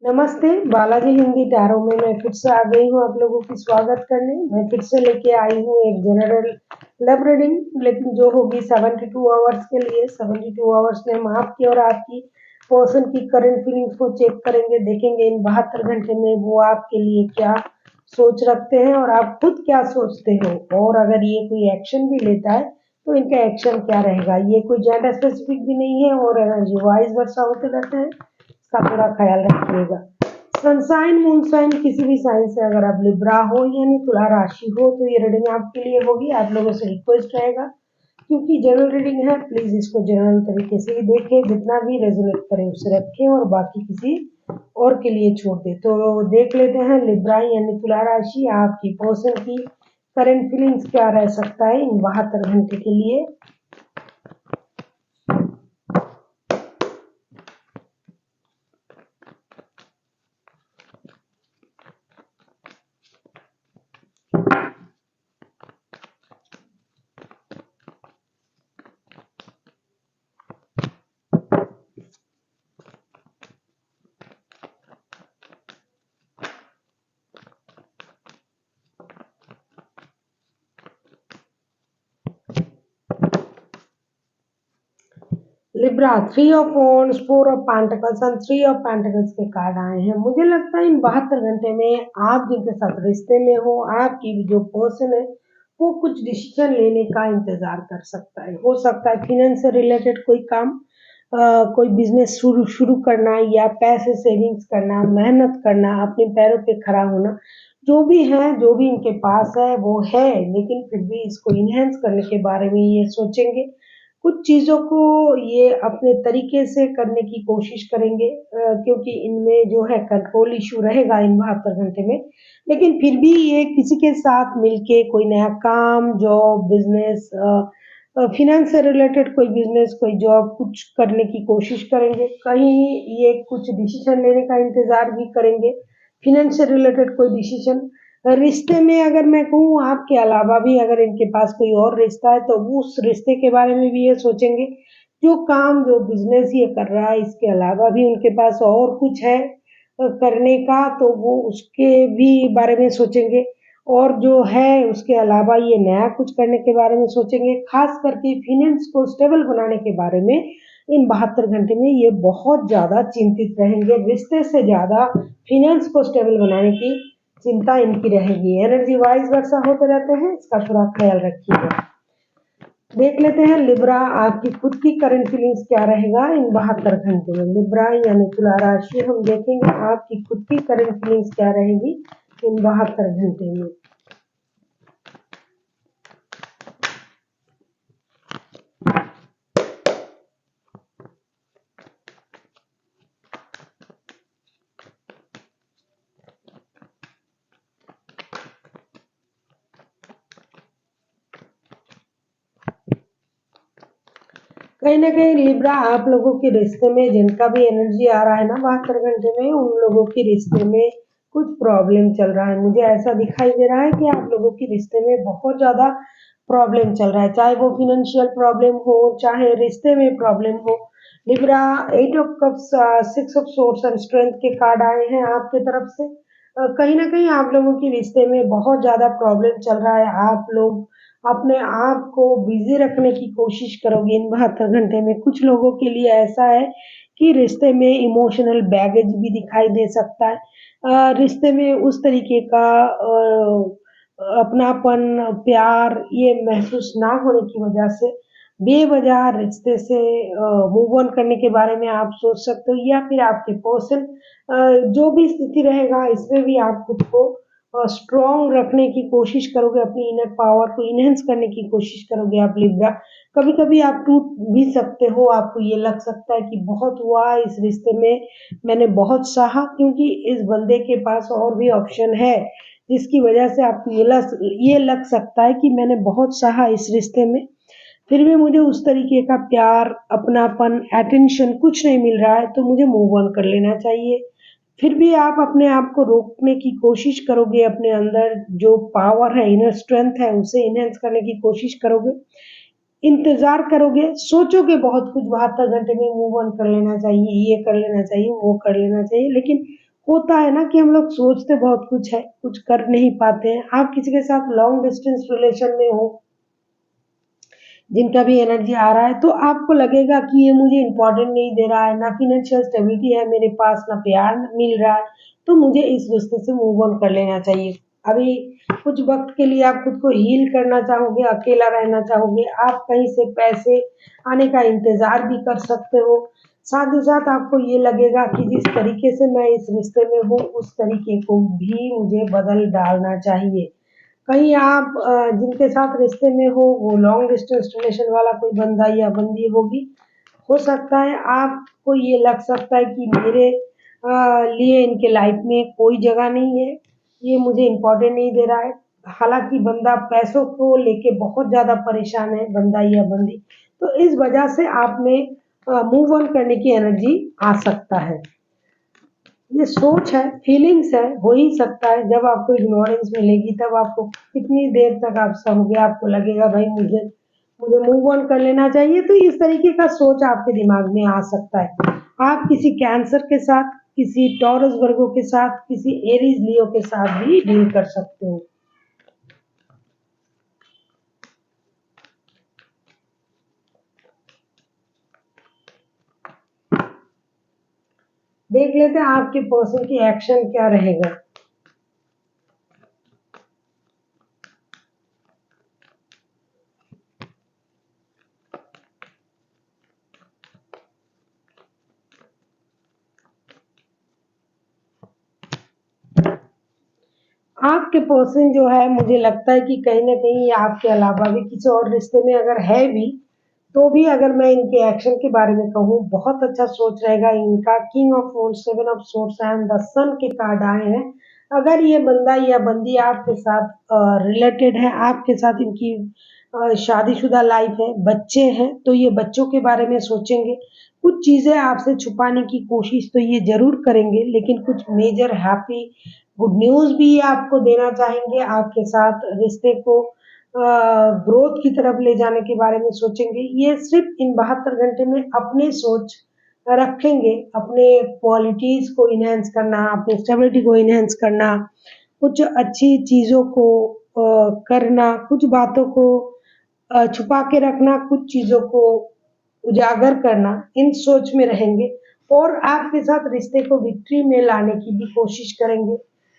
नमस्ते, बालाजी हिंदी टैरो में मैं फिर से आ गई हूँ आप लोगों की स्वागत करने। मैं फिर से लेके आई हूँ एक जनरल लव रीडिंग, लेकिन जो होगी 72 आवर्स के लिए। 72 आवर्स में हम आपकी और आपकी पर्सन की करंट फीलिंग्स को चेक करेंगे, देखेंगे इन 72 घंटे में वो आपके लिए क्या सोच रखते हैं और आप खुद क्या सोचते हो, और अगर ये कोई एक्शन भी लेता है तो इनका एक्शन क्या रहेगा। ये कोई जेंडर स्पेसिफिक भी नहीं है और एनर्जी वाइज वर्षा होते रहते हैं, इसका पूरा ख्याल रखिएगा। सनसाइन मूनसाइन किसी भी साइन से अगर आप लिब्रा हो यानी तुला राशि हो तो ये रीडिंग आपके लिए होगी। आप लोगों से रिक्वेस्ट रहेगा, क्योंकि जनरल रीडिंग है, प्लीज इसको जनरल तरीके से ही देखें, जितना भी रेजोनेट करे उसे रखें और बाकी किसी और के लिए छोड़ दे। तो देख लेते हैं लिब्रा यानी तुला राशि, आपकी पर्सन की करंट फीलिंग्स क्या रह सकता है इन 72 घंटे के लिए। Libra 3 of wands, 4 of pentacles and 3 of pentacles के कार्ड आए हैं। मुझे लगता है इन 72 घंटे में आप जिनके साथ रिश्ते में हो, आपकी जो पर्सन है वो कुछ डिसीजन लेने का इंतजार कर सकता है। हो सकता है फिनेंस से रिलेटेड कोई काम, कोई बिजनेस शुरू शुरू करना या पैसे सेविंग्स करना, मेहनत करना, अपने पैरों पे खड़ा होना। जो भी है, जो भी इनके पास है वो है, लेकिन फिर भी इसको इनहेंस करने के बारे में ये सोचेंगे। कुछ चीज़ों को ये अपने तरीके से करने की कोशिश करेंगे, क्योंकि इनमें जो है कंट्रोल इश्यू रहेगा इन 72 घंटे में। लेकिन फिर भी ये किसी के साथ मिलके कोई नया काम, जॉब, बिजनेस, फिनेंस से रिलेटेड कोई बिजनेस, कोई जॉब कुछ करने की कोशिश करेंगे। कहीं ये कुछ डिसीजन लेने का इंतजार भी करेंगे, फिनेंस से रिलेटेड कोई डिसीजन। रिश्ते में अगर मैं कहूँ आपके अलावा भी अगर इनके पास कोई और रिश्ता है तो वो उस रिश्ते के बारे में भी ये सोचेंगे। जो काम, जो बिजनेस ये कर रहा है, इसके अलावा भी उनके पास और कुछ है करने का, तो वो उसके भी बारे में सोचेंगे। और जो है उसके अलावा ये नया कुछ करने के बारे में सोचेंगे। खास करके फिनेंस को स्टेबल बनाने के बारे में इन 72 घंटे में ये बहुत ज़्यादा चिंतित रहेंगे। रिश्ते से ज़्यादा फिनेंस को स्टेबल बनाने की चिंता इनकी रहेगी। एनर्जी वाइज वर्षा होते रहते हैं, इसका थोड़ा ख्याल रखिएगा। देख लेते हैं लिब्रा आपकी खुद की करंट फीलिंग्स क्या रहेगा इन 72 घंटे में। लिब्रा यानी तुला राशि, हम देखेंगे आपकी खुद की करंट फीलिंग्स क्या रहेगी इन 72 घंटे में। कहीं ना कहीं लिब्रा आप लोगों के रिश्ते में जिनका भी एनर्जी आ रहा है ना 72 घंटे में, उन लोगों के रिश्ते में कुछ प्रॉब्लम चल रहा है। मुझे ऐसा दिखाई दे रहा है कि आप लोगों के रिश्ते में बहुत ज्यादा प्रॉब्लम चल रहा है, चाहे वो फिनेंशियल प्रॉब्लम हो, चाहे रिश्ते में प्रॉब्लम हो। Libra 8 of cups, 6 of source and strength के कार्ड आए हैं आपके तरफ से। कहीं ना कहीं आप लोगों के रिश्ते में बहुत ज्यादा प्रॉब्लम चल रहा है। आप लोग अपने आप को बिजी रखने की कोशिश करोगे इन 72 घंटे में। कुछ लोगों के लिए ऐसा है कि रिश्ते में इमोशनल बैगेज भी दिखाई दे सकता है। रिश्ते में उस तरीके का अपनापन, प्यार ये महसूस ना होने की वजह से बेवजह रिश्ते से मूव ऑन करने के बारे में आप सोच सकते हो, या फिर आपके पर्सन, जो भी स्थिति रहेगा इसमें भी आप खुद को स्ट्रॉन्ग रखने की कोशिश करोगे, अपनी इनर पावर को इनहेंस करने की कोशिश करोगे आप लिब्रा। कभी कभी आप टूट भी सकते हो, आपको ये लग सकता है कि बहुत हुआ इस रिश्ते में, मैंने बहुत सहा, क्योंकि इस बंदे के पास और भी ऑप्शन है, जिसकी वजह से आपको ये लग सकता है कि मैंने बहुत सहा इस रिश्ते में, फिर भी मुझे उस तरीके का प्यार, अपनापन, अटेंशन कुछ नहीं मिल रहा है, तो मुझे मूव ऑन कर लेना चाहिए। फिर भी आप अपने आप को रोकने की कोशिश करोगे, अपने अंदर जो पावर है, इनर स्ट्रेंथ है, उसे इनहेंस करने की कोशिश करोगे, इंतजार करोगे, सोचोगे बहुत कुछ 72 घंटे में मूव ऑन कर लेना चाहिए, ये कर लेना चाहिए, वो कर लेना चाहिए, लेकिन होता है ना कि हम लोग सोचते बहुत कुछ है, कुछ कर नहीं पाते हैं। आप किसी के साथ लॉन्ग डिस्टेंस रिलेशन में हो, जिनका भी एनर्जी आ रहा है, तो आपको लगेगा कि ये मुझे इम्पोर्टेंट नहीं दे रहा है, ना फाइनेंशियल स्टेबिलिटी है मेरे पास, ना प्यार मिल रहा है, तो मुझे इस रिश्ते से मूव ऑन कर लेना चाहिए। अभी कुछ वक़्त के लिए आप खुद को हील करना चाहोगे, अकेला रहना चाहोगे, आप कहीं से पैसे आने का इंतज़ार भी कर सकते हो। साथ ही साथ आपको ये लगेगा कि जिस तरीके से मैं इस रिश्ते में हूँ, उस तरीके को भी मुझे बदल डालना चाहिए। कहीं आप जिनके साथ रिश्ते में हो वो लॉन्ग डिस्टेंस रिलेशन वाला कोई बंदा या बंदी होगी, हो सकता है आपको ये लग सकता है कि मेरे लिए इनके लाइफ में कोई जगह नहीं है, ये मुझे इम्पोर्टेंट नहीं दे रहा है। हालाँकि बंदा पैसों को लेके बहुत ज़्यादा परेशान है, बंदा या बंदी, तो इस वजह से आप में मूव ऑन करने की एनर्जी आ सकता है। ये सोच है, फीलिंग्स है, हो ही सकता है। जब आपको इग्नोरेंस मिलेगी तब आपको कितनी देर तक आप सहोगे, आपको लगेगा भाई मुझे मुझे मूव ऑन कर लेना चाहिए, तो इस तरीके का सोच आपके दिमाग में आ सकता है। आप किसी कैंसर के साथ, किसी टॉरस वर्गो के साथ, किसी एरीज लियो के साथ भी डील कर सकते हो। देख लेते हैं आपके पर्सन की एक्शन क्या रहेगा। आपके पर्सन जो है मुझे लगता है कि कहीं न कहीं आपके अलावा भी किसी और रिश्ते में अगर है भी, तो भी अगर मैं इनके एक्शन के बारे में कहूँ, बहुत अच्छा सोच रहेगा इनका। King of wands, seven of swords and the sun के कार्ड आए हैं। अगर ये बंदा या बंदी आपके साथ रिलेटेड है, आपके साथ इनकी शादीशुदा लाइफ है, बच्चे हैं, तो ये बच्चों के बारे में सोचेंगे। कुछ चीज़ें आपसे छुपाने की कोशिश तो ये ज़रूर करेंगे, लेकिन कुछ मेजर हैप्पी गुड न्यूज़ भी ये आपको देना चाहेंगे। आपके साथ रिश्ते को ग्रोथ की तरफ ले जाने के बारे में सोचेंगे। ये सिर्फ़ इन 72 घंटे में अपनी सोच रखेंगे, अपने क्वालिटीज़ को एनहांस करना, अपनी स्टेबिलिटी को एनहांस करना, कुछ अच्छी चीज़ों को करना, कुछ बातों को छुपा के रखना, कुछ चीज़ों को उजागर करना, इन सोच में रहेंगे और आपके साथ रिश्ते को विक्ट्री में लाने की भी कोशिश करेंगे।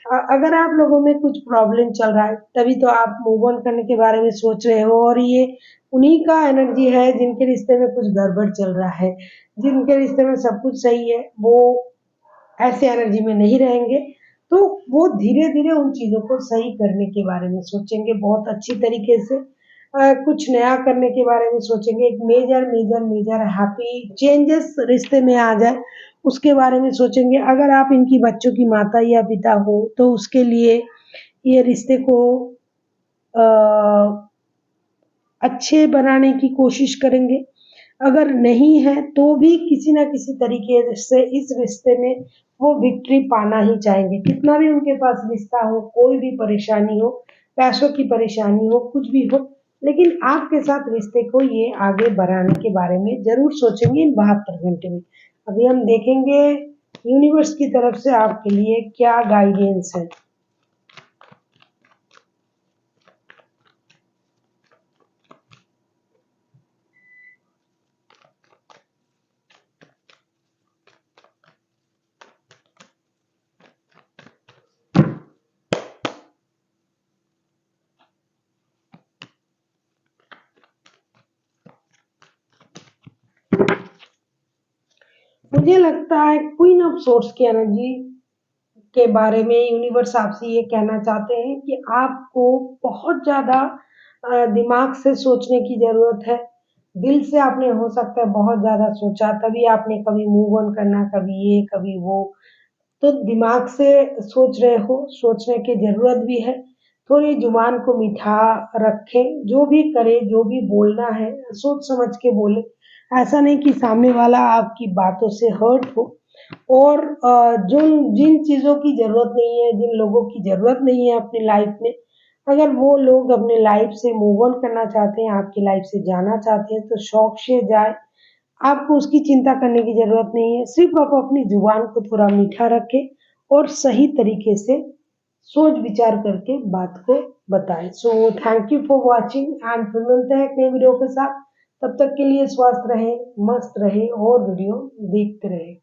अगर आप लोगों में कुछ प्रॉब्लम चल रहा है, तभी तो आप मूव ऑन करने के बारे में सोच रहे हो और ये उन्हीं का एनर्जी है जिनके रिश्ते में कुछ गड़बड़ चल रहा है। जिनके रिश्ते में सब कुछ सही है, वो ऐसे एनर्जी में नहीं रहेंगे, तो वो धीरे-धीरे उन चीज़ों को सही करने के बारे में सोचेंगे बहुत अच्छी तरीके से। कुछ नया करने के बारे में सोचेंगे, एक मेजर हैप्पी चेंजेस रिश्ते में आ जाए, उसके बारे में सोचेंगे। अगर आप इनकी बच्चों की माता या पिता हो, तो उसके लिए ये रिश्ते को अ, अच्छे बनाने की कोशिश करेंगे। अगर नहीं है तो भी किसी न किसी तरीके से इस रिश्ते में वो विक्ट्री पाना ही चाहेंगे। कितना भी उनके पास रिश्ता हो, कोई भी परेशानी हो, पैसों की परेशानी हो, कुछ भी हो, लेकिन आपके साथ रिश्ते को ये आगे बढ़ाने के बारे में ज़रूर सोचेंगे इन 72 घंटे में। अभी हम देखेंगे यूनिवर्स की तरफ से आपके लिए क्या गाइडेंस है। मुझे लगता है क्वीन ऑफ सोर्ड्स की एनर्जी के बारे में यूनिवर्स आपसे ये कहना चाहते हैं कि आपको बहुत ज़्यादा दिमाग से सोचने की ज़रूरत है। दिल से आपने हो सकता है बहुत ज़्यादा सोचा, तभी आपने कभी मूव ऑन करना, कभी ये, कभी वो। तो दिमाग से सोच रहे हो, सोचने की ज़रूरत भी है। थोड़ी ज़ुबान को मीठा रखें, जो भी करें, जो भी बोलना है, सोच समझ के बोलें। ऐसा नहीं कि सामने वाला आपकी बातों से हर्ट हो और जिन चीज़ों की ज़रूरत नहीं है, जिन लोगों की ज़रूरत नहीं है अपनी लाइफ़ में, अगर वो लोग अपनी लाइफ़ से मूव ऑन करना चाहते हैं, आपकी लाइफ़ से जाना चाहते हैं, तो शौक से जाएँ। आपको उसकी चिंता करने की ज़रूरत नहीं है, सिर्फ़ आप अपनी ज़ुबान को थोड़ा मीठा रखें और सही तरीके से सोच विचार करके बात को बताएं। So thank you for watching and फिर मिलते हैं एक नई वीडियो के साथ। तब तक के लिए स्वस्थ रहें, मस्त रहें और वीडियो देखते रहें।